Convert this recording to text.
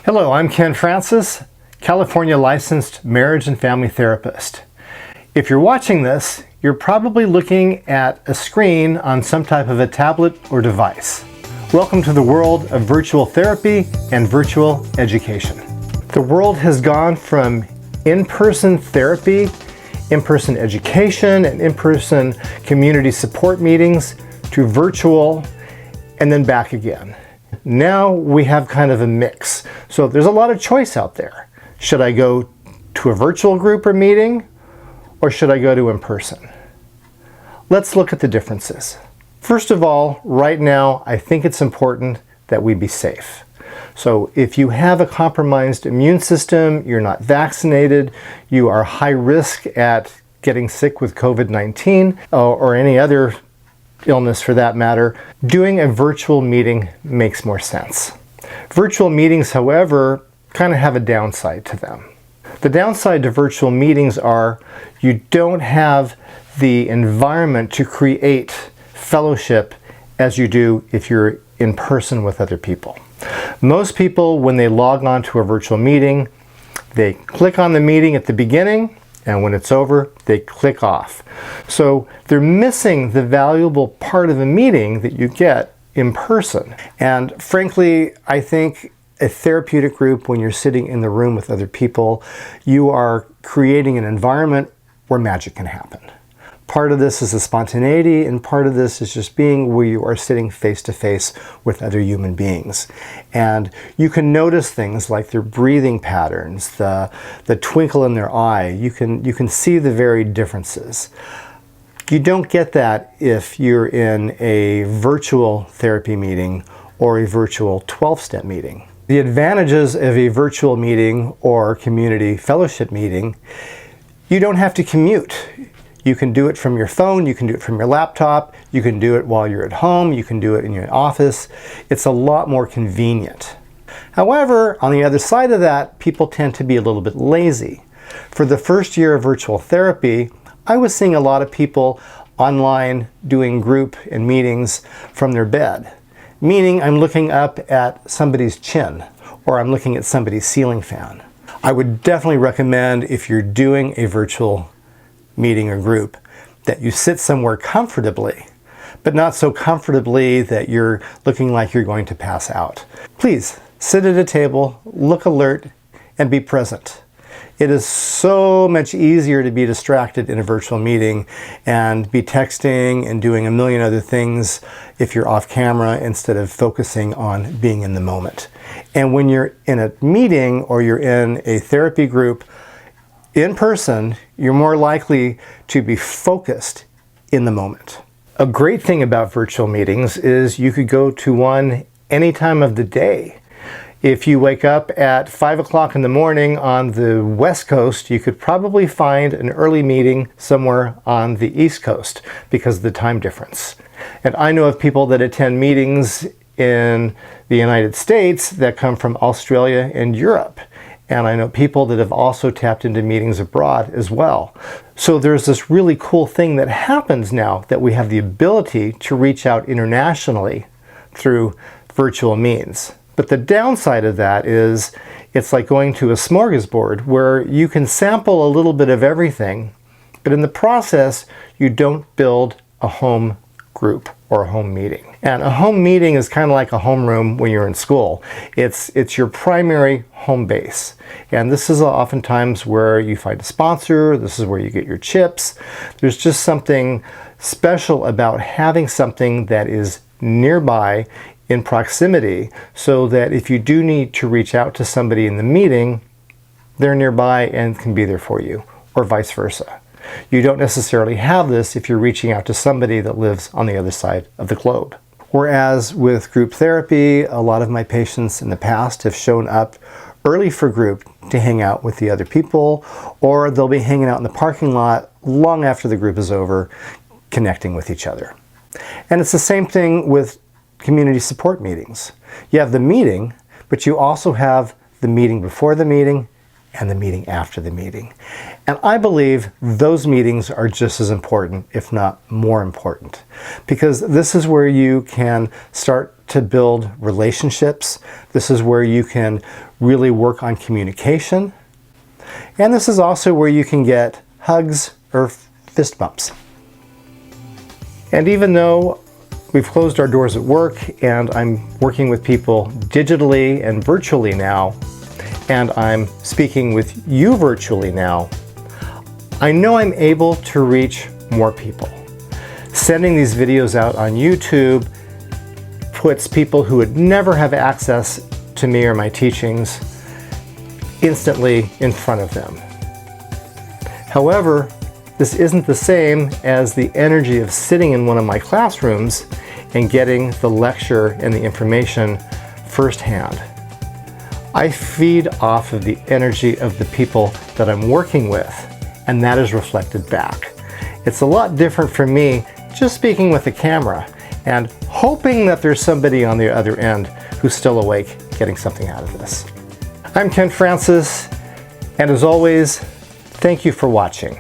Hello, I'm Ken Francis, California licensed marriage and family therapist. If you're watching this, you're probably looking at a screen on some type of a tablet or device. Welcome to the world of virtual therapy and virtual education. The world has gone from in-person therapy, in-person education, and in-person community support meetings to virtual and then back again. Now we have kind of a mix. So there's a lot of choice out there. Should I go to a virtual group or meeting, or should I go to in person? Let's look at the differences. First of all, right now, I think it's important that we be safe. So if you have a compromised immune system, you're not vaccinated, you are high risk at getting sick with COVID-19 or any other illness for that matter, doing a virtual meeting makes more sense. Virtual meetings, however, kind of have a downside to them. The downside to virtual meetings are you don't have the environment to create fellowship as you do if you're in person with other people. Most people, when they log on to a virtual meeting, they click on the meeting at the beginning, and when it's over, they click off. So they're missing the valuable part of the meeting that you get in person. And frankly, I think a therapeutic group, when you're sitting in the room with other people, you are creating an environment where magic can happen. Part of this is the spontaneity, and part of this is just being where you are sitting face to face with other human beings. And you can notice things like their breathing patterns, the twinkle in their eye. You can see the varied differences. You don't get that if you're in a virtual therapy meeting or a virtual 12-step meeting. The advantages of a virtual meeting or community fellowship meeting, you don't have to commute. You can do it from your phone, you can do it from your laptop, you can do it while you're at home, you can do it in your office. It's a lot more convenient. However, on the other side of that, people tend to be a little bit lazy. For the first year of virtual therapy, I was seeing a lot of people online doing group and meetings from their bed. Meaning I'm looking up at somebody's chin, or I'm looking at somebody's ceiling fan. I would definitely recommend, if you're doing a virtual meeting or group, that you sit somewhere comfortably, but not so comfortably that you're looking like you're going to pass out. Please sit at a table, look alert, and be present. It is so much easier to be distracted in a virtual meeting and be texting and doing a million other things if you're off camera instead of focusing on being in the moment. And when you're in a meeting or you're in a therapy group, in person, you're more likely to be focused in the moment. A great thing about virtual meetings is you could go to one any time of the day. If you wake up at 5 o'clock in the morning on the West Coast, you could probably find an early meeting somewhere on the East Coast because of the time difference. And I know of people that attend meetings in the United States that come from Australia and Europe. And I know people that have also tapped into meetings abroad as well. So there's this really cool thing that happens now that we have the ability to reach out internationally through virtual means. But the downside of that is it's like going to a smorgasbord where you can sample a little bit of everything, but in the process, you don't build a home group or a home meeting. And a home meeting is kind of like a homeroom when you're in school. It's your primary home base. And this is oftentimes where you find a sponsor, this is where you get your chips. There's just something special about having something that is nearby in proximity so that if you do need to reach out to somebody in the meeting, they're nearby and can be there for you, or vice versa. You don't necessarily have this if you're reaching out to somebody that lives on the other side of the globe. Whereas with group therapy, a lot of my patients in the past have shown up early for group to hang out with the other people, or they'll be hanging out in the parking lot long after the group is over, connecting with each other. And it's the same thing with community support meetings. You have the meeting, but you also have the meeting before the meeting and the meeting after the meeting. And I believe those meetings are just as important, if not more important, because this is where you can start to build relationships. This is where you can really work on communication. And this is also where you can get hugs or fist bumps. And even though we've closed our doors at work and I'm working with people digitally and virtually now, and I'm speaking with you virtually now, I know I'm able to reach more people. Sending these videos out on YouTube puts people who would never have access to me or my teachings instantly in front of them. However, this isn't the same as the energy of sitting in one of my classrooms and getting the lecture and the information firsthand. I feed off of the energy of the people that I'm working with, and that is reflected back. It's a lot different for me just speaking with a camera and hoping that there's somebody on the other end who's still awake getting something out of this. I'm Ken Francis, and as always, thank you for watching.